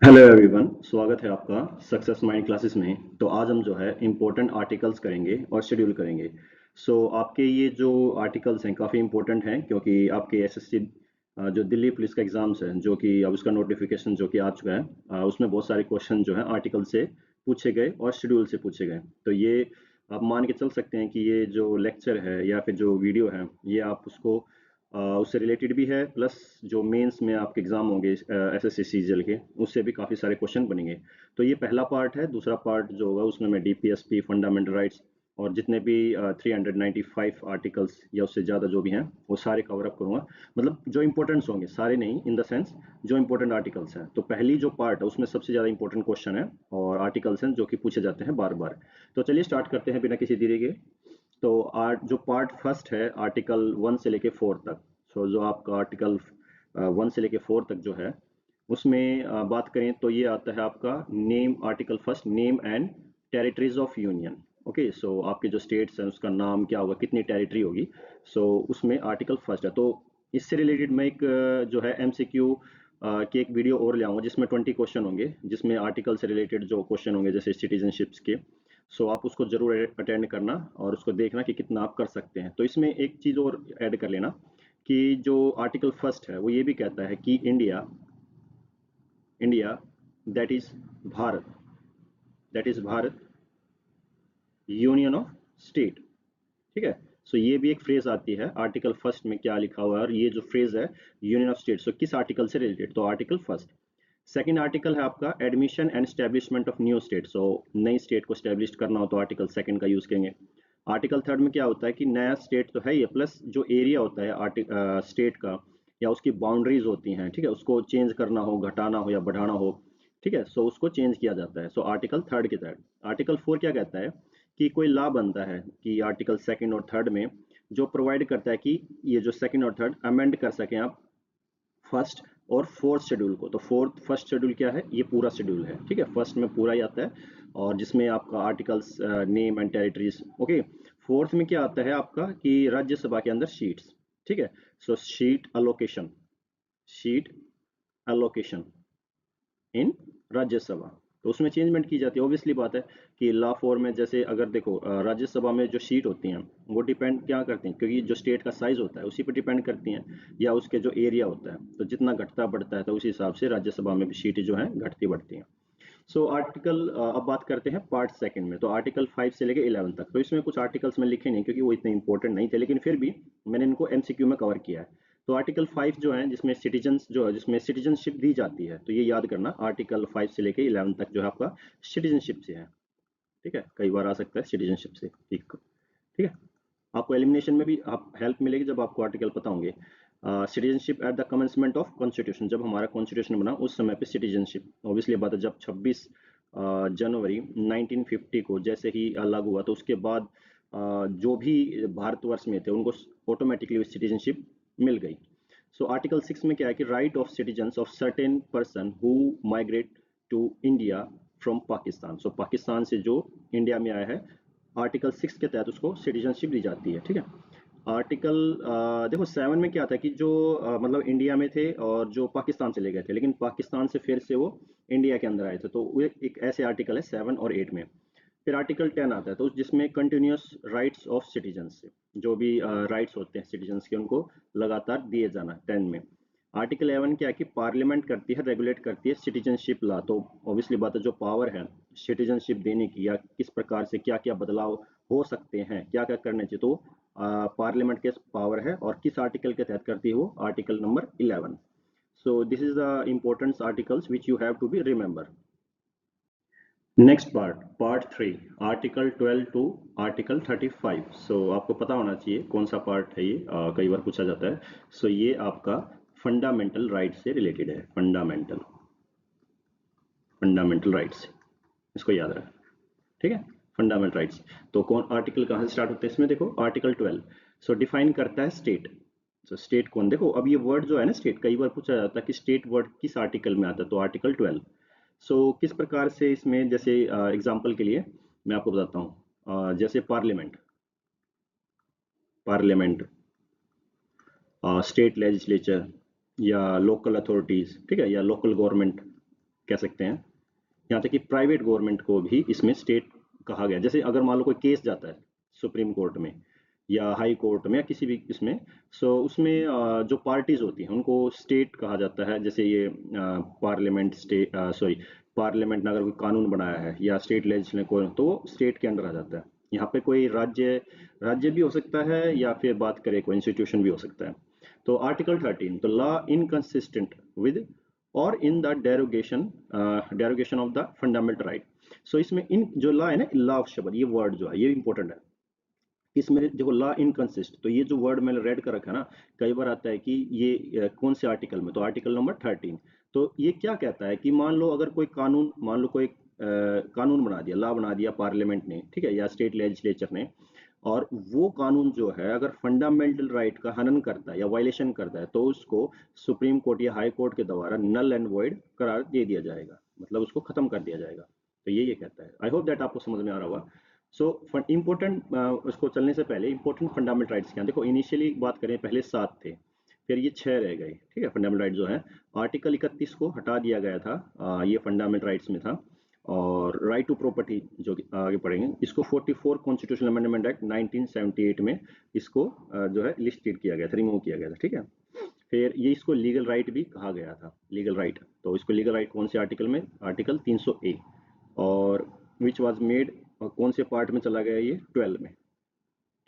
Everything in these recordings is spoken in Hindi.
हेलो एवरीवन, स्वागत है आपका सक्सेस माइंड क्लासेस में। तो आज हम जो है इम्पोर्टेंट आर्टिकल्स करेंगे और शेड्यूल करेंगे। आपके ये जो आर्टिकल्स हैं काफ़ी इम्पोर्टेंट हैं, क्योंकि आपके एसएससी जो दिल्ली पुलिस का एग्ज़ाम्स है, जो कि अब उसका नोटिफिकेशन जो कि आ चुका है, उसमें बहुत सारे क्वेश्चन जो है आर्टिकल से पूछे गए और शेड्यूल से पूछे गए। तो ये आप मान के चल सकते हैं कि ये जो लेक्चर है या फिर जो वीडियो है, ये आप उसको उससे रिलेटेड भी है, प्लस जो मेंस में आपके एग्जाम होंगे एसएससी सीजीएल के, उससे भी काफ़ी सारे क्वेश्चन बनेंगे। तो ये पहला पार्ट है। दूसरा पार्ट जो होगा उसमें मैं डीपीएसपी, फंडामेंटल राइट्स और जितने भी 395 आर्टिकल्स या उससे ज़्यादा जो भी हैं वो सारे कवर अप करूँगा। मतलब जो इंपॉर्टेंट्स होंगे सारे नहीं, इन द सेंस जो इंपॉर्टेंट आर्टिकल्स हैं। तो पहली जो पार्ट है उसमें सबसे ज़्यादा इंपॉर्टेंट क्वेश्चन है और आर्टिकल्स हैं जो कि पूछे जाते हैं बार बार। तो चलिए स्टार्ट करते हैं बिना किसी देरी के। तो आर्ट जो पार्ट फर्स्ट है आर्टिकल 1 से लेके 4 तक। जो आपका आर्टिकल 1 से लेके 4 तक जो है उसमें बात करें तो ये आता है आपका name. Article first, name and territories of union. Okay, so आपके जो स्टेट्स हैं उसका नाम क्या होगा, कितनी टेरिटरी होगी। उसमें आर्टिकल फर्स्ट है। तो इससे रिलेटेड मैं एक जो है एमसीक्यू की एक वीडियो और ले आऊंगा जिसमें 20 क्वेश्चन होंगे, जिसमें आर्टिकल से रिलेटेड जो क्वेश्चन होंगे जैसे सिटीजनशिप्स के। आप उसको जरूर अटेंड करना और उसको देखना कि कितना आप कर सकते हैं। तो इसमें एक चीज़ और ऐड कर लेना कि जो आर्टिकल फर्स्ट है वो ये भी कहता है कि India India that is Bharat, Bharat union of state. ठीक है। ये भी एक फ्रेज आती है आर्टिकल फर्स्ट में, क्या लिखा हुआ है, और ये जो फ्रेज है यूनियन ऑफ स्टेट, किस आर्टिकल से रिलेटेड, तो आर्टिकल फर्स्ट। सेकंड आर्टिकल है आपका admission and establishment of new state. नई स्टेट को स्टैब्लिश करना हो तो आर्टिकल सेकंड का यूज करेंगे। आर्टिकल थर्ड में क्या होता है कि नया स्टेट तो है ये, प्लस जो एरिया होता है स्टेट का या उसकी बाउंड्रीज होती हैं, ठीक है, उसको चेंज करना हो, घटाना हो या बढ़ाना हो, ठीक है, उसको चेंज किया जाता है। आर्टिकल थर्ड के तहत। आर्टिकल फोर क्या कहता है कि कोई लॉ बनता है कि आर्टिकल सेकंड और थर्ड में जो प्रोवाइड करता है कि ये जो सेकंड और थर्ड अमेंड कर सकें आप फर्स्ट और फोर्थ शेड्यूल को। तो फोर्थ फर्स्ट शेड्यूल क्या है, ये पूरा शेड्यूल है, ठीक है, फर्स्ट में पूरा ही आता है और जिसमें आपका articles, name and territories. Okay. Fourth में क्या आता है आपका कि राज्यसभा के अंदर सीट्स, ठीक है। शीट अलोकेशन, शीट अलोकेशन इन राज्यसभा, तो उसमें चेंजमेंट की जाती है। ऑब्वियसली बात है कि लॉ फोर में जैसे अगर देखो राज्यसभा में जो सीट होती हैं वो डिपेंड क्या करती हैं, क्योंकि जो स्टेट का साइज होता है उसी पर डिपेंड करती हैं, या उसके जो एरिया होता है, तो जितना घटता बढ़ता है तो उसी हिसाब से राज्यसभा में भी सीटें जो है घटती बढ़ती हैं। आर्टिकल अब बात करते हैं पार्ट सेकंड में। तो आर्टिकल 5 से लेकर 11 तक, तो इसमें कुछ आर्टिकल्स में लिखे नहीं क्योंकि वो इतने इंपॉर्टेंट नहीं थे, लेकिन फिर भी मैंने इनको एमसीक्यू में कवर किया है। तो आर्टिकल 5 जो है जिसमें सिटीजन्स जो है, जिसमें सिटीजनशिप दी जाती है, तो ये याद करना आर्टिकल 5 से लेकर 11 तक जो है आपका सिटीजनशिप से है। ठीक है, कई बार आ सकता है सिटीजनशिप से। ठीक, ठीक है। आपको एलिमिनेशन में भी आप हेल्प मिलेगी जब आपको आर्टिकल पता होंगे। Citizenship at the commencement of constitution, जब हमारा कॉन्स्टिट्यूशन बना उस समय पे सिटीजनशिप, ऑब्वियसली बात है, जब 26 जनवरी 1950 को जैसे ही लागू हुआ, तो उसके बाद जो भी भारतवर्ष में थे उनको ऑटोमेटिकली सिटीजनशिप मिल गई। आर्टिकल 6 में क्या है कि right of citizens of certain person who migrate to India from Pakistan. Pakistan से जो इंडिया में आया है, आर्टिकल 6 के तहत उसको सिटीजनशिप दी जाती है। ठीक है। आर्टिकल देखो 7 में क्या था कि जो मतलब इंडिया में थे और जो पाकिस्तान चले गए थे, लेकिन पाकिस्तान से फिर से वो इंडिया के अंदर आए थे, तो वो एक ऐसे आर्टिकल है 7 और 8 में। फिर आर्टिकल 10 आता है, तो जिसमें कंटिन्यूस राइट्स ऑफ सिटीजन्स, जो भी राइट्स होते हैं सिटीजन्स के उनको लगातार दिए जाना 10 में। आर्टिकल 11 क्या है कि पार्लियामेंट करती है, रेगुलेट करती है सिटीजनशिप लॉ। तो ऑब्वियसली बात है, जो पावर है सिटीजनशिप देने की या किस प्रकार से क्या क्या बदलाव हो सकते हैं, क्या क्या करने चाहिए, तो पार्लियामेंट के पावर है। और किस आर्टिकल के तहत करती है वो, article number 11। This is the important articles which you have to be remember. Next part, part 3, article 12 to article 35। आपको पता होना चाहिए कौन सा पार्ट है ये, कई बार पूछा जाता है। ये आपका फंडामेंटल राइट से रिलेटेड है। फंडामेंटल, फंडामेंटल राइट्स, इसको याद रखें। ठीक है, फंडामेंटल राइट्स। तो कौन आर्टिकल कहाँ से स्टार्ट होता है इसमें, देखो आर्टिकल 12 डिफाइन करता है स्टेट। स्टेट कौन, देखो अब ये वर्ड जो है ना स्टेट, कई बार पूछा जाता है कि स्टेट वर्ड किस आर्टिकल में आता है, तो आर्टिकल 12। किस प्रकार से इसमें, जैसे एग्जांपल के लिए मैं आपको बताता हूँ, जैसे पार्लियामेंट, पार्लियामेंट, स्टेट लेजिस्लेचर या लोकल अथॉरिटीज, ठीक है, या लोकल गवर्नमेंट, कह सकते हैं। यहाँ तक कि प्राइवेट गवर्नमेंट को भी इसमें स्टेट कहा गया। जैसे अगर मान लो कोई केस जाता है सुप्रीम कोर्ट में या हाई कोर्ट में या किसी भी इसमें, सो उसमें जो पार्टीज होती हैं उनको स्टेट कहा जाता है। जैसे ये पार्लियामेंट स्टेट पार्लियामेंट ने अगर कोई कानून बनाया है या स्टेट लेजिस्लेचर को, तो वो स्टेट के अंडर आ जाता है। यहाँ पे कोई राज्य भी हो सकता है या फिर बात करें कोई इंस्टीट्यूशन भी हो सकता है। तो आर्टिकल 13, तो लॉ इनकंसिस्टेंट विद और in the derogation of the fundamental right. So इसमें इन जो लॉ है ना, लॉ ऑफ शब्द, ये वर्ड जो है ये इंपॉर्टेंट है। इसमें देखो लॉ इनकंसिस्ट, तो ये जो वर्ड मैंने रेड कर रखा है ना, कई बार आता है कि ये कौन से आर्टिकल में, तो आर्टिकल नंबर 13। तो ये क्या कहता है कि मान लो अगर कोई कानून, मान लो कोई कानून बना दिया, लॉ बना दिया पार्लियामेंट ने, ठीक है, या स्टेट लेजिस्लेचर ने, और वो कानून जो है अगर फंडामेंटल राइट का हनन करता है या वायलेशन करता है, तो उसको सुप्रीम कोर्ट या हाई कोर्ट के द्वारा नल एंड वॉइड करार दे दिया जाएगा, मतलब उसको खत्म कर दिया जाएगा। तो ये कहता है। आई होप दैट आपको समझ में आ रहा होगा। सो इम्पोर्टेंट, उसको चलने से पहले इंपॉर्टेंट फंडामेंटल राइट्स क्या हैं। देखो इनिशियली बात करें, पहले 7 थे, फिर ये 6 रह गए, ठीक है। फंडामेंटल राइट जो है, आर्टिकल 31 को हटा दिया गया था, ये फंडामेंटल राइट्स में था। और राइट टू प्रॉपर्टी जो आगे पढ़ेंगे, इसको 44 कॉन्स्टिट्यूशनल अमेंडमेंट एक्ट 1978 में इसको जो है लिस्टेड किया गया था, रिमूव किया गया था, ठीक है। फिर ये इसको लीगल राइट भी कहा गया था, लीगल राइट। तो इसको लीगल राइट कौन से आर्टिकल में, आर्टिकल 300A, और विच वाज मेड, और कौन से पार्ट में चला गया, ये 12 में।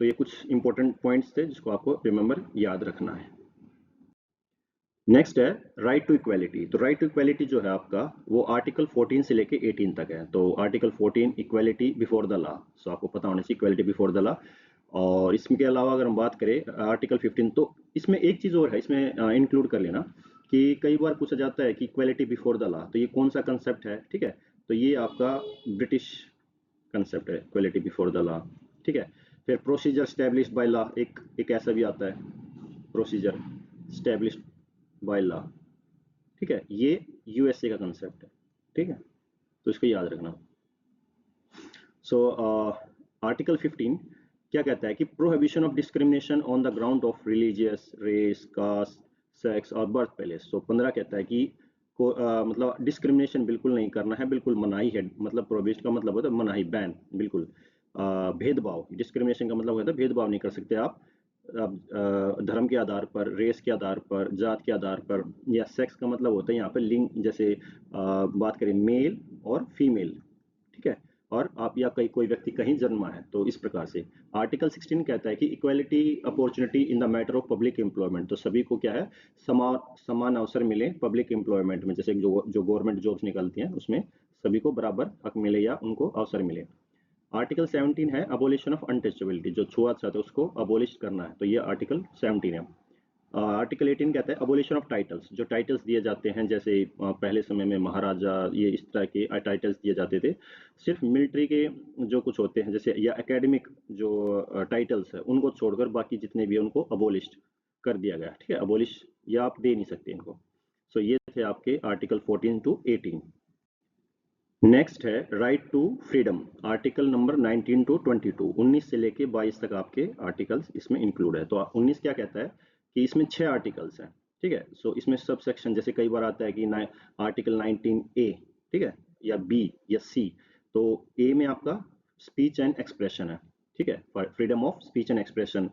तो ये कुछ इंपॉर्टेंट पॉइंट्स थे जिसको आपको रिमेंबर याद रखना है। नेक्स्ट है राइट टू इक्वालिटी। तो राइट टू इक्वालिटी जो है आपका, वो आर्टिकल 14 से लेके 18 तक है। तो article 14 equality before the law, so आपको पता होना चाहिए इक्वालिटी बिफोर द लॉ। और इसके अलावा अगर हम बात करें आर्टिकल 15, तो इसमें एक चीज़ और है, इसमें इंक्लूड कर लेना कि कई बार पूछा जाता है कि इक्वालिटी बिफोर द लॉ, तो ये कौन सा कंसेप्ट है, ठीक है। तो ये आपका ब्रिटिश कंसेप्ट है, इक्वालिटी बिफोर द लॉ, ठीक है। फिर प्रोसीजर स्टैब्लिश्ड बाय लॉ, एक ऐसा भी आता है, प्रोसीजर स्टैब्लिश्ड बाय लॉ, ठीक है। ये यूएसए का कंसेप्ट है, ठीक है, तो इसको याद रखना। सो आर्टिकल 15 क्या कहता है कि prohibition of discrimination on the ground of religious, race, caste, sex और बर्थ प्लेस। सो 15 कहता है कि मतलब डिस्क्रिमिनेशन बिल्कुल नहीं करना है, बिल्कुल मनाही है। मतलब प्रोहिबिशन का मतलब होता है मनाही, बैन, बिल्कुल भेदभाव। डिस्क्रिमिनेशन का मतलब होता है भेदभाव नहीं कर सकते आप धर्म के आधार पर, रेस के आधार पर, जात के आधार पर, या सेक्स का मतलब होता है यहाँ पे लिंग, जैसे बात करें मेल और फीमेल, ठीक है। और आप या कोई व्यक्ति कहीं जन्मा है, तो इस प्रकार से। आर्टिकल 16 कहता है कि equality opportunity in the matter of public employment. तो सभी को क्या है, समान अवसर मिले पब्लिक एम्प्लॉयमेंट में, जैसे जो गवर्नमेंट जॉब्स निकलती हैं उसमें सभी को बराबर हक मिले या उनको अवसर मिले। आर्टिकल 17 है अबोलिशन ऑफ अनटचेबिलिटी, जो छुआछूत है उसको अबोलिश करना है, तो ये आर्टिकल 17 है। आर्टिकल 18 कहता है अबोलिशन ऑफ टाइटल्स, जो टाइटल्स दिए जाते हैं, जैसे पहले समय में महाराजा, ये इस तरह के टाइटल्स दिए जाते थे। सिर्फ मिलिट्री के जो कुछ होते हैं, जैसे या एकेडमिक जो टाइटल्स है, उनको छोड़कर बाकी जितने भी है उनको अबोलिश कर दिया गया, ठीक है। अबोलिश या आप दे नहीं सकते इनको। सो ये थे आपके आर्टिकल 14 to 18। नेक्स्ट है right to freedom, article number 19 to 22, 19 से लेके 22 तक आपके आर्टिकल्स इसमें इंक्लूड है। तो 19 क्या कहता है कि इसमें 6 आर्टिकल्स हैं, ठीक है। सो इसमें सब सेक्शन, जैसे कई बार आता है कि आर्टिकल 19A, ठीक है, या B या C। तो A में आपका स्पीच एंड एक्सप्रेशन है, ठीक है, freedom of speech and expression.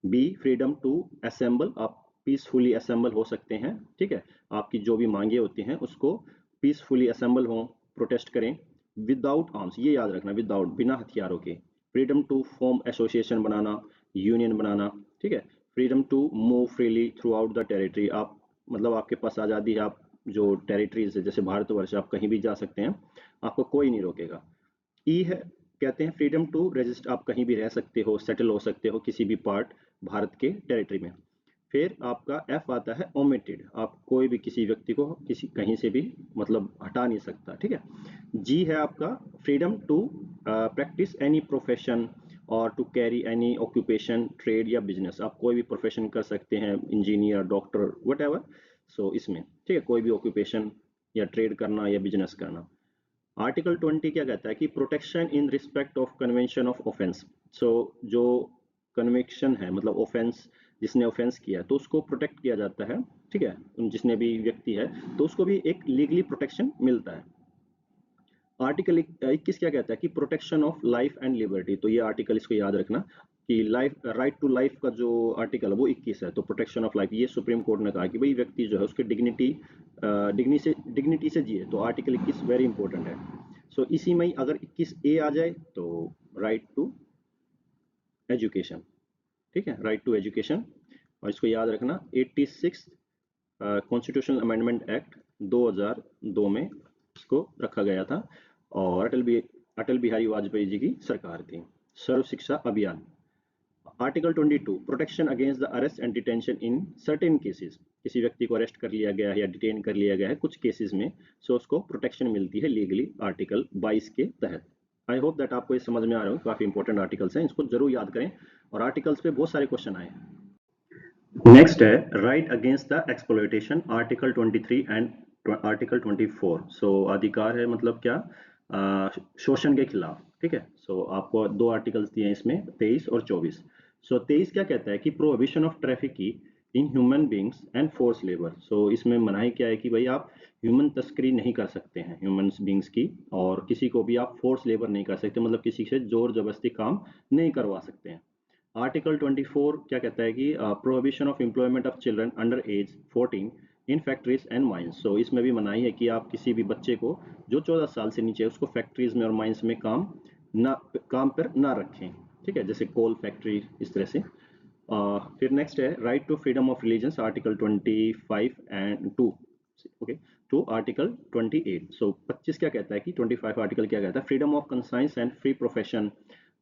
B freedom to assemble, आप पीसफुली असेंबल हो सकते हैं, ठीक है। आपकी जो भी मांगे होती हैं उसको पीसफुली असेंबल हो, प्रोटेस्ट करें, विदाउट आर्म्स, ये याद रखना, विदाउट, बिना हथियारों के। फ्रीडम टू फॉर्म एसोसिएशन बनाना, यूनियन बनाना, ठीक है। Freedom to move freely throughout the territory, आप मतलब आपके पास आज़ादी है, आप जो टेरिटरीज है जैसे भारतवर्ष, आप कहीं भी जा सकते हैं, आपको कोई नहीं रोकेगा। ई है, कहते हैं फ्रीडम टू रेजिस्ट, आप कहीं भी रह सकते हो, सेटल हो सकते हो किसी भी पार्ट भारत के टेरिटरी में। फिर आपका एफ आता है ओमिटेड, आप कोई भी किसी व्यक्ति को किसी कहीं से भी मतलब हटा नहीं सकता, ठीक है। जी है आपका freedom to practise any profession और to carry any occupation, trade या बिजनेस, आप कोई भी प्रोफेशन कर सकते हैं, engineer, doctor, whatever. So इसमें ठीक है, कोई भी ऑक्यूपेशन या ट्रेड करना या बिजनेस करना। आर्टिकल 20 क्या कहता है कि protection in respect of convention of offence. So जो कन्विक्शन है, मतलब ऑफेंस, जिसने ऑफेंस किया तो उसको प्रोटेक्ट किया जाता है ठीक है, जिसने भी व्यक्ति है, तो उसको भी एक लीगली प्रोटेक्शन मिलता है। आर्टिकल 21 क्या कहता है कि protection of life and liberty. तो ये आर्टिकल इसको याद रखना कि लाइफ, राइट टू लाइफ का जो आर्टिकल है वो 21 है। तो प्रोटेक्शन ऑफ लाइफ, ये सुप्रीम कोर्ट ने कहा कि भाई व्यक्ति जो है उसकी डिग्निटी से जिए, तो आर्टिकल 21 वेरी इंपॉर्टेंट है। सो इसी में ही अगर 21A आ जाए तो राइट टू एजुकेशन, ठीक है, राइट टू एजुकेशन। और इसको याद रखना 86 कॉन्स्टिट्यूशनल अमेंडमेंट एक्ट 2002 में इसको रखा गया था, और अटल बिहारी वाजपेयी जी की सरकार थी। सर्व शिक्षा अभियान। Article 22 protection against the arrest and detention in certain cases. किसी व्यक्ति को अरेस्ट कर लिया गया है या डिटेन कर लिया गया है कुछ केसेस में, सो उसको प्रोटेक्शन मिलती है लीगली आर्टिकल 22 के तहत। आई होप दैट आपको ये समझ में आ रहा हो, काफी इंपॉर्टेंट आर्टिकल्स हैं, इसको जरूर याद करें, और आर्टिकल्स पे बहुत सारे क्वेश्चन आए। नेक्स्ट है right against the exploitation, article 23 and article 24। सो अधिकार है मतलब क्या, शोषण के खिलाफ, ठीक है। सो आपको दो आर्टिकल्स दिए हैं इसमें, 23 और 24। सो 23 क्या कहता है कि prohibition of trafficking in human beings and force labour. So इसमें मनाही क्या है कि भाई आप ह्यूमन तस्करी नहीं कर सकते हैं, ह्यूमन बींग्स की, और किसी को भी आप फोर्स लेबर नहीं कर सकते, मतलब किसी से जोर जबरदस्ती काम नहीं करवा सकते हैं। आर्टिकल 24 क्या कहता है कि prohibition of employment of children under age 14 in factories and mines. So इसमें भी मनाही है कि आप किसी भी बच्चे को जो 14 साल से नीचे है उसको फैक्ट्रीज में और माइंस में काम पर ना रखें, ठीक है, जैसे कोल फैक्ट्री, इस तरह से। फिर नेक्स्ट है right to freedom of religion, article 25 and 2, okay, to article 28। So 25 क्या कहता है कि 25 आर्टिकल क्या कहता है, freedom of conscience and free profession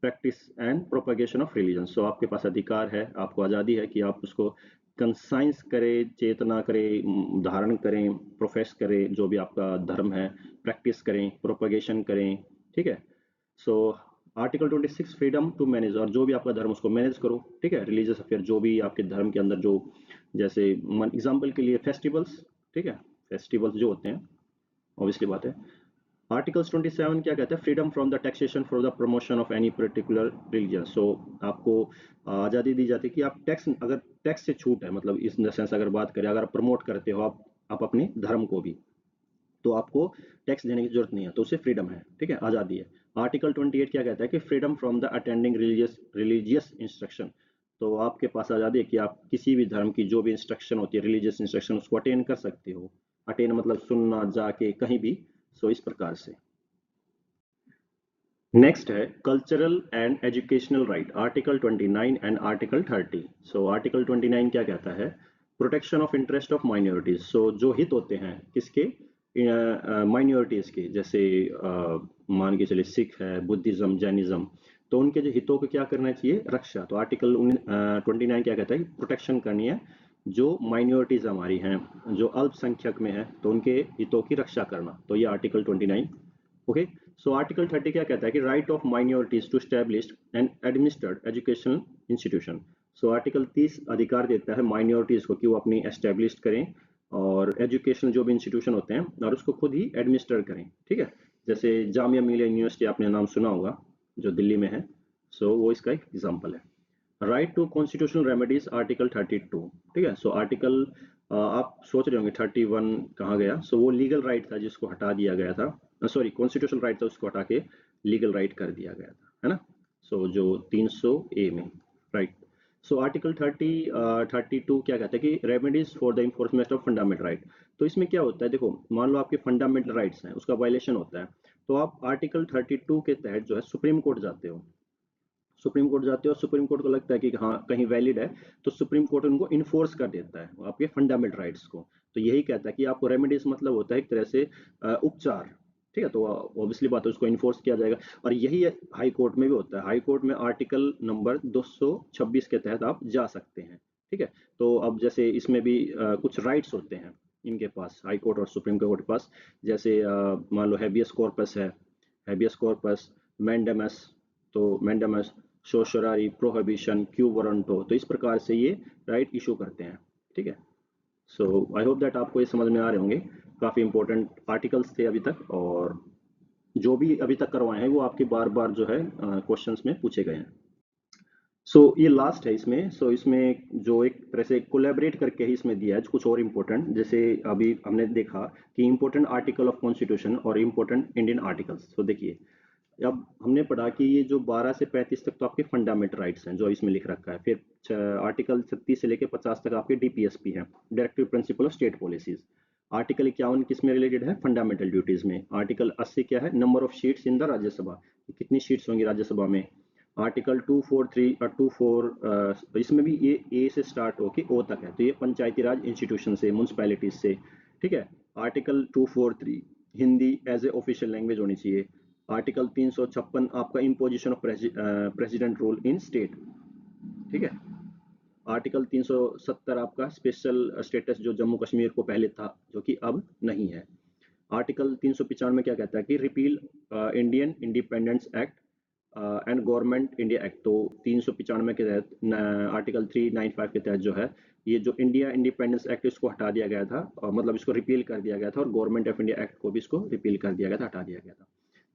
practice and propagation of religion. So आपके पास अधिकार है, आपको आज़ादी है कि आप उसको कंसाइंस करें, चेतना करें, धारण करें, प्रोफेस करें जो भी आपका धर्म है, प्रैक्टिस करें, प्रोपगेशन करें, ठीक है। So article 26 freedom to manage, और जो भी आपका धर्म उसको मैनेज करो, ठीक है, रिलीजियस अफेयर जो भी आपके धर्म के अंदर, जो जैसे एग्जाम्पल के लिए फेस्टिवल्स, ठीक है, फेस्टिवल्स जो होते हैं, ऑब्वियसली बात है। आर्टिकल्स 27 क्या कहता है, freedom from the taxation for the promotion of any particular religion. So आपको आज़ादी दी जाती है कि आप टैक्स, अगर टैक्स से छूट है, मतलब इस सेंस अगर बात करें, अगर आप प्रमोट करते हो आप अपने धर्म को भी, तो आपको टैक्स देने की जरूरत नहीं है, तो उससे फ्रीडम है, ठीक है, आज़ादी है। आर्टिकल 28 क्या कहता है कि freedom from the attending religious instruction. तो आपके पास आज़ादी है कि आप किसी भी धर्म की जो भी इंस्ट्रक्शन होती है, रिलीजियस इंस्ट्रक्शन, उसको अटेंड कर सकते हो। अटेंड मतलब सुनना, जाके कहीं भी। सो इस प्रकार से। नेक्स्ट है cultural and educational right, article 29 and article 30। So article 29 क्या कहता है, protection of interest of minorities. So जो हित होते हैं किसके, माइनॉरिटीज के, जैसे मान के चले सिख है, बुद्धिज्म, जैनिज्म, तो उनके जो हितों को क्या करना चाहिए, रक्षा। तो आर्टिकल 29 क्या कहता है कि प्रोटेक्शन करनी है जो माइनॉरिटीज हमारी हैं, जो अल्पसंख्यक में है, तो उनके हितों की रक्षा करना। तो ये आर्टिकल 29, ओके। सो आर्टिकल 30 क्या कहता है कि right of minorities to establish and administered educational institution. So article 30 अधिकार देता है माइनॉरिटीज को कि वो अपनी एस्टेब्लिश करें और एजुकेशनल जो भी इंस्टीट्यूशन होते हैं, और उसको खुद ही एडमिनिस्टर करें, ठीक है। जैसे जामिया मिलिया यूनिवर्सिटी आपने नाम सुना होगा, जो दिल्ली में है। सो वो इसका एक एग्जाम्पल है। Right to constitutional remedies, article 32, ठीक है। सो आर्टिकल, आप सोच रहे होंगे 31 कहाँ गया। सो वो लीगल राइट था जिसको हटा दिया गया था, सॉरी कॉन्स्टिट्यूशनल राइट था उसको हटा के लीगल राइट कर दिया गया था, है ना। सो जो 300A में, राइट। सो आर्टिकल 32 क्या कहता है कि remedies for the enforcement of fundamental right. तो इसमें क्या होता है, देखो मान लो आपके फंडामेंटल राइट्स हैं, उसका वायलेशन होता है, तो आप आर्टिकल 32 के तहत जो है सुप्रीम कोर्ट जाते हो, सुप्रीम कोर्ट जाते हो, सुप्रीम कोर्ट को लगता है कि हाँ कहीं वैलिड है, तो सुप्रीम कोर्ट उनको इन्फोर्स कर देता है आपके फंडामेंटल राइट्स को। तो यही कहता है कि आपको रेमेडीज मतलब होता है एक तरह से उपचार, ठीक है। तो ऑब्वियसली बात है उसको इन्फोर्स किया जाएगा, और यही हाई कोर्ट में भी होता है। हाई कोर्ट में आर्टिकल नंबर 226 के तहत आप जा सकते हैं, ठीक है। तो अब जैसे इसमें भी कुछ राइट्स होते हैं इनके पास, हाई कोर्ट और सुप्रीम कोर्ट के पास, जैसे मान लो हैबियस कॉर्पस है, हैबियस कॉर्पस, मैंडेमस, तो मैंडेमस, सोशरारी, प्रोहिबिशन, क्यू वारंटो, तो इस प्रकार से ये राइट इशू करते हैं, ठीक है। सो आई होप दैट आपको ये समझ में आ रहे होंगे, काफ़ी इंपॉर्टेंट आर्टिकल्स थे अभी तक, और जो भी अभी तक करवाए हैं वो आपके बार बार जो है क्वेश्चंस में पूछे गए हैं। सो ये लास्ट है इसमें। इसमें जो एक तरह से कोलैबोरेट करके ही इसमें दिया है कुछ और इम्पोर्टेंट, जैसे अभी हमने देखा कि इम्पोर्टेंट आर्टिकल ऑफ कॉन्स्टिट्यूशन और इम्पोर्टेंट इंडियन आर्टिकल्स। तो देखिए, अब हमने पढ़ा कि ये जो 12 से 35 तक तो आपके फंडामेंटल राइट्स हैं जो इसमें लिख रखा है। फिर आर्टिकल 36 से लेकर 50 तक आपके डीपीएसपी हैं, directive principle of state policies. Article 51 किस में रिलेटेड है? फंडामेंटल ड्यूटीज में। आर्टिकल 80 क्या है? Number of seats in the Rajya Sabha, कितनी सीट्स होंगी राज्यसभा में। आर्टिकल 243 और 24 इसमें भी ये ए से स्टार्ट होके ओ तक है, तो ये पंचायती राज इंस्टीट्यूशन से, म्यूनसिपैलिटीज से, ठीक है। Article 243 Hindi as a official language होनी चाहिए। आर्टिकल 356 आपका imposition of president rule in state, ठीक है। आर्टिकल 370 आपका स्पेशल स्टेटस जो जम्मू कश्मीर को पहले था, जो कि अब नहीं है। आर्टिकल 395 क्या कहता है कि repeal Indian independence act and government India act. तो 395 के तहत आर्टिकल 395 के तहत जो है, ये जो इंडिया इंडिपेंडेंस एक्ट इसको हटा दिया गया था, और मतलब इसको रिपील कर दिया गया था, और गवर्नमेंट ऑफ इंडिया एक्ट को भी इसको रिपील कर दिया गया था, हटा दिया गया था।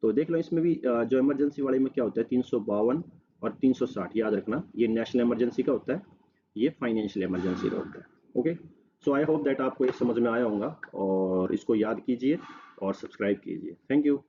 तो देख लो इसमें भी जो इमरजेंसी वाले में क्या होता है, 352 और 360 याद रखना, ये नेशनल इमरजेंसी का होता है, ये फाइनेंशियल इमरजेंसी का होता है। Okay, so I hope that आपको ये समझ में आया होगा, और इसको याद कीजिए और सब्सक्राइब कीजिए। Thank you.